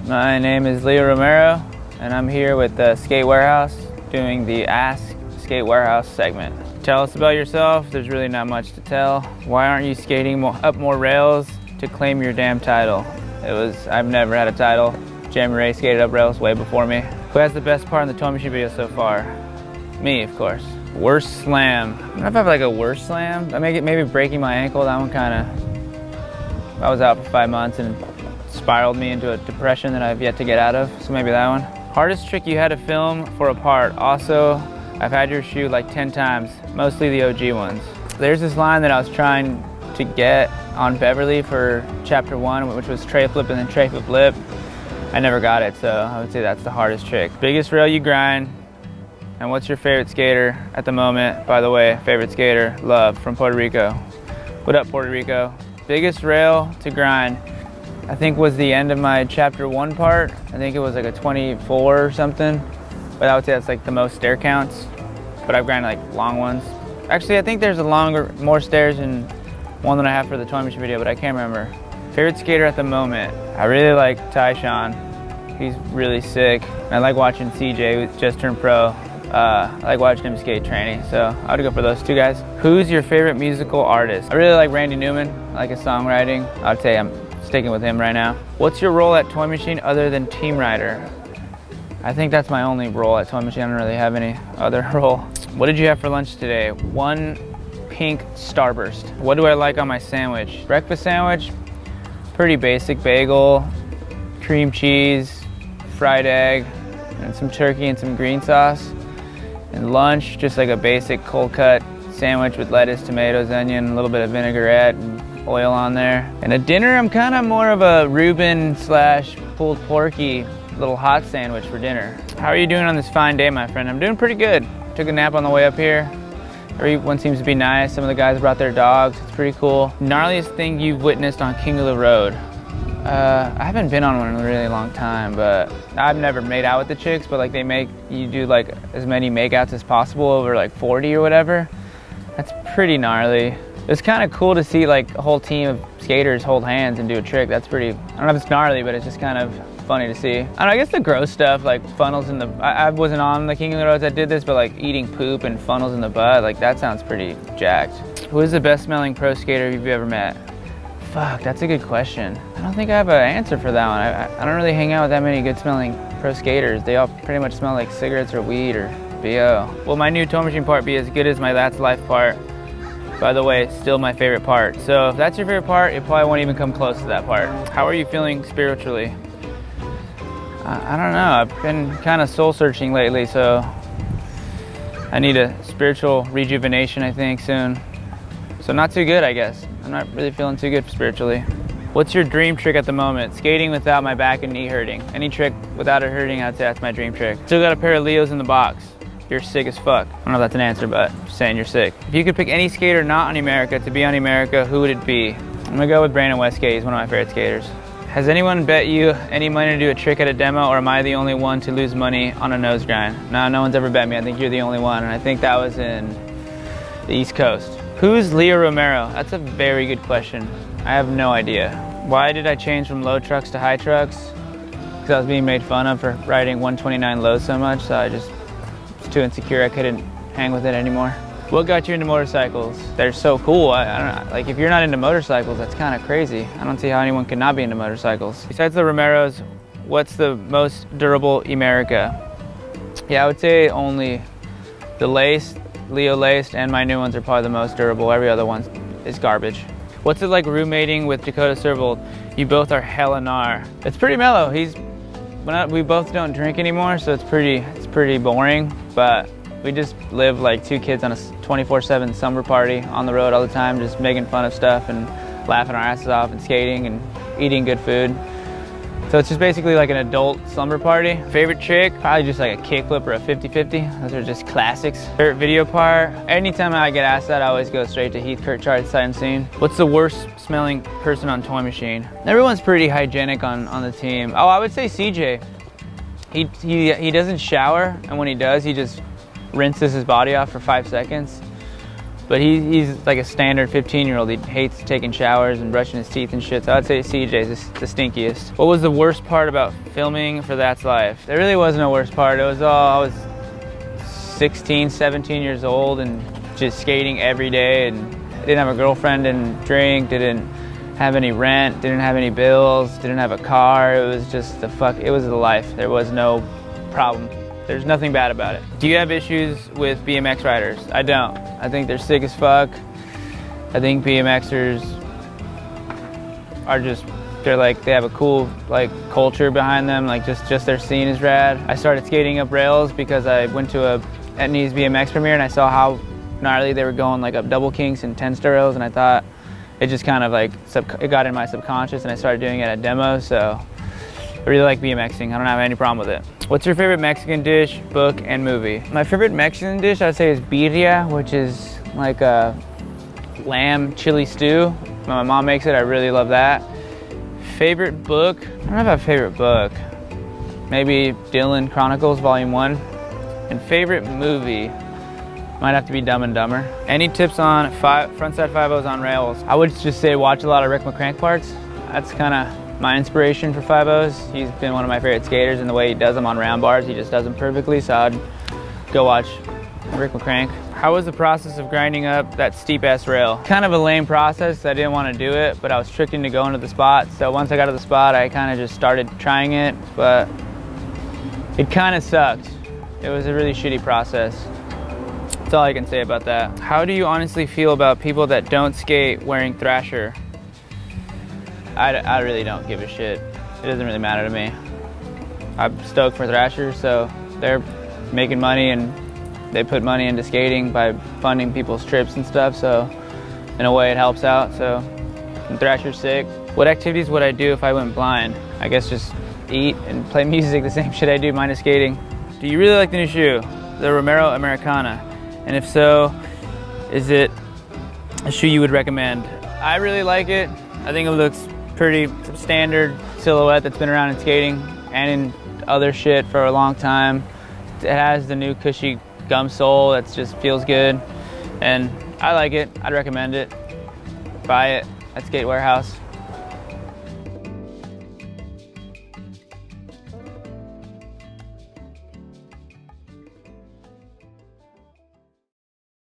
My name is Leo Romero, and I'm here with SkateWarehouse doing the Ask SkateWarehouse segment. Tell us about yourself. There's really not much to tell. Why aren't you skating up more rails to claim your damn title? I've never had a title. Jam Ray skated up rails way before me. Who has the best part in the toy machine video so far? Me, of course. Worst slam. I don't know if I have like a worst slam. Maybe breaking my ankle. That one kind of, I was out for 5 months and spiraled me into a depression that I've yet to get out of. So maybe that one. Hardest trick you had to film for a part. Also, I've had your shoot like 10 times, mostly the OG ones. There's this line that I was trying to get on Beverly for chapter 1, which was tray flip and then tray flip lip. I never got it, so I would say that's the hardest trick. Biggest rail you grind, and what's your favorite skater at the moment? By the way, favorite skater, Love from Puerto Rico. What up, Puerto Rico? Biggest rail to grind, I think was the end of my chapter 1 part. I think it was like a 24 or something, but I would say that's like the most stair counts, but I've grinded like long ones. Actually, I think there's more stairs in one than I have for the toy machine video, but I can't remember. Favorite skater at the moment, I really like Tyshawn. He's really sick. I like watching CJ, who just turned pro. I like watching him skate tranny, so I would go for those two guys. Who's your favorite musical artist? I really like Randy Newman. I like his songwriting. I would say I'm sticking with him right now. What's your role at Toy Machine other than team rider? I think that's my only role at Toy Machine. I don't really have any other role. What did you have for lunch today? 1 pink Starburst. What do I like on my sandwich? Breakfast sandwich, pretty basic bagel, cream cheese, fried egg, and some turkey and some green sauce. And lunch, just like a basic cold cut sandwich with lettuce, tomatoes, onion, a little bit of vinaigrette and oil on there. And at dinner, I'm kind of more of a Reuben / pulled porky little hot sandwich for dinner. How are you doing on this fine day, my friend? I'm doing pretty good. Took a nap on the way up here. Everyone seems to be nice. Some of the guys brought their dogs. It's pretty cool. Gnarliest thing you've witnessed on King of the Road? I haven't been on one in a really long time, but I've never made out with the chicks, but like you do like as many makeouts as possible over like 40 or whatever. That's pretty gnarly. It's kind of cool to see like a whole team of skaters hold hands and do a trick. That's pretty, I don't know if it's gnarly, but it's just kind of funny to see. I don't know, I guess the gross stuff like funnels in the, I wasn't on the King of the Roads that did this, but like eating poop and funnels in the butt, like that sounds pretty jacked. Who is the best smelling pro skater you've ever met? Fuck, that's a good question. I don't think I have an answer for that one. I don't really hang out with that many good smelling pro skaters. They all pretty much smell like cigarettes or weed or BO. Will my new toy machine part be as good as my That's Life part? By the way, still my favorite part. So if that's your favorite part, it probably won't even come close to that part. How are you feeling spiritually? I don't know, I've been kind of soul searching lately, so I need a spiritual rejuvenation, I think, soon. So not too good, I guess. I'm not really feeling too good spiritually. What's your dream trick at the moment? Skating without my back and knee hurting. Any trick without it hurting, I'd say that's my dream trick. Still got a pair of Leos in the box. You're sick as fuck. I don't know if that's an answer, but I'm just saying you're sick. If you could pick any skater not on America to be on America, who would it be? I'm gonna go with Brandon Westgate. He's one of my favorite skaters. Has anyone bet you any money to do a trick at a demo, or am I the only one to lose money on a nose grind? No one's ever bet me. I think you're the only one, and I think that was in the East Coast. Who's Leo Romero? That's a very good question. I have no idea. Why did I change from low trucks to high trucks? Because I was being made fun of for riding 129 lows so much, so I just was too insecure. I couldn't hang with it anymore. What got you into motorcycles? They're so cool. I don't know, like if you're not into motorcycles, that's kind of crazy. I don't see how anyone could not be into motorcycles. Besides the Romeros, what's the most durable America? Yeah, I would say only the Laced, Leo Laced, and my new ones are probably the most durable. Every other one is garbage. What's it like roommating with Dakota Servold? You both are hella gnar. It's pretty mellow. We both don't drink anymore, so it's pretty boring, but we just live like two kids on a 24/7 summer party on the road all the time, just making fun of stuff and laughing our asses off and skating and eating good food. So it's just basically like an adult slumber party. Favorite trick? Probably just like a kickflip or a 50-50. Those are just classics. Favorite video part? Anytime I get asked that, I always go straight to Heath Kirchard's sight unseen. What's the worst smelling person on Toy Machine? Everyone's pretty hygienic on the team. Oh, I would say CJ. He doesn't shower, and when he does, he just rinses his body off for 5 seconds. But he's like a standard 15-year-old. He hates taking showers and brushing his teeth and shit. So I'd say CJ's the stinkiest. What was the worst part about filming for That's Life? There really wasn't a worst part. It was all, I was 16, 17 years old and just skating every day, and didn't have a girlfriend, didn't drink, didn't have any rent, didn't have any bills, didn't have a car. It was just it was the life. There was no problem. There's nothing bad about it. Do you have issues with BMX riders? I don't. I think they're sick as fuck. I think BMXers are they have a cool culture behind them, just their scene is rad. I started skating up rails because I went to a Etnies BMX premiere and I saw how gnarly they were going up double kinks and 10-star rails, and I thought it just kind of it got in my subconscious, and I started doing it at demos. So I really like BMXing. I don't have any problem with it. What's your favorite Mexican dish, book, and movie? My favorite Mexican dish I'd say is birria, which is like a lamb chili stew. When my mom makes it, I really love that. Favorite book? I don't have a favorite book. Maybe Dylan Chronicles Volume 1. And favorite movie? Might have to be Dumb and Dumber. Any tips on frontside 5.0s on rails? I would just say watch a lot of Rick McCrank parts. That's kind of my inspiration for 5.0s. He's been one of my favorite skaters, and the way he does them on round bars, he just does them perfectly, so I'd go watch Rick McCrank. How was the process of grinding up that steep ass rail? Kind of a lame process. I didn't want to do it, but I was tricked into going to the spot. So once I got to the spot, I kind of just started trying it, but it kind of sucked. It was a really shitty process. That's all I can say about that. How do you honestly feel about people that don't skate wearing Thrasher? I really don't give a shit. It doesn't really matter to me. I'm stoked for Thrasher, so they're making money and they put money into skating by funding people's trips and stuff, so in a way it helps out. So Thrasher's sick. What activities would I do if I went blind? I guess just eat and play music, the same shit I do minus skating. Do you really like the new shoe, the Romero Americana? And if so, is it a shoe you would recommend? I really like it. I think it looks pretty standard silhouette that's been around in skating and in other shit for a long time. It has the new cushy gum sole that just feels good, and I like it. I'd recommend it. Buy it at SkateWarehouse.